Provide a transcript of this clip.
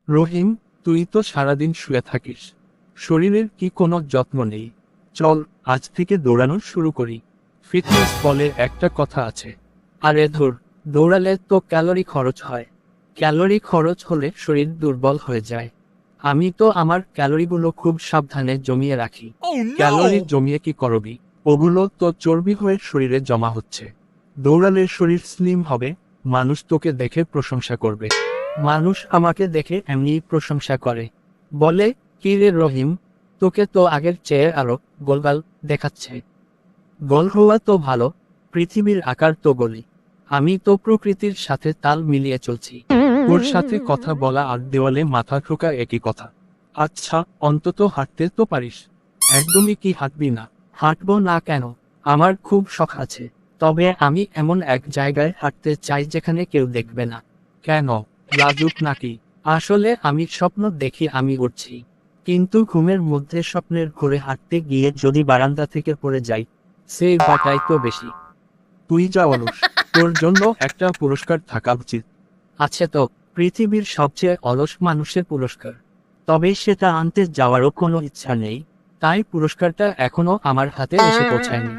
রহিম, তুই তো সারাদিন শুয়ে থাকিস, শরীরের কি কোনো যত্ন নেই? চল, আজ থেকে দৌড়ানো শুরু করি। ফিটনেস বলে একটা কথা আছে। আরে ধুর, দৌড়ালে তো ক্যালোরি খরচ হয়। ক্যালোরি খরচ হলে শরীর দুর্বল হয়ে যায়। আমি তো আমার ক্যালোরিগুলো খুব সাবধানে জমিয়ে রাখি। ক্যালোরি জমিয়ে কি করবি? ওগুলো তো চর্বি হয়ে শরীরে জমা হচ্ছে। দৌড়ালে শরীর স্লিম হবে, মানুষ তোকে দেখে প্রশংসা করবে। মানুষ আমাকে দেখে এমনিই প্রশংসা করে। বলে, কি রে রহিম, তোকে তো আগের চেয়ে আরো গোলগাল দেখাচ্ছে। গোল হওয়া তো ভালো, পৃথিবীর আকার তো গলি। আমি তো প্রকৃতির সাথে তাল মিলিয়ে চলছি। ওর সাথে কথা বলা আর দেওয়ালে মাথা ঠোকা একই কথা। আচ্ছা, অন্তত হাঁটতে তো পারিস। একদমই কি হাঁটবি না? হাঁটবো না কেন? আমার খুব শখ আছে। তবে আমি এমন এক জায়গায় হাঁটতে চাই যেখানে কেউ দেখবে না। কেন, লাজুক নাকি? আসলে আমি স্বপ্ন দেখি আমি উড়ছি, কিন্তু ঘুমের মধ্যে স্বপ্নের ঘুরে হাঁটতে গিয়ে যদি বারান্দা থেকে পড়ে যাই, সেই বাটাই তো বেশি। তুই যা অলস, তোর জন্য একটা পুরস্কার থাকা উচিত। আছে তো, পৃথিবীর সবচেয়ে অলস মানুষের পুরস্কার। তবে সেটা আনতে যাওয়ারও কোনো ইচ্ছা নেই, তাই পুরস্কারটা এখনো আমার হাতে এসে পৌঁছায়নি।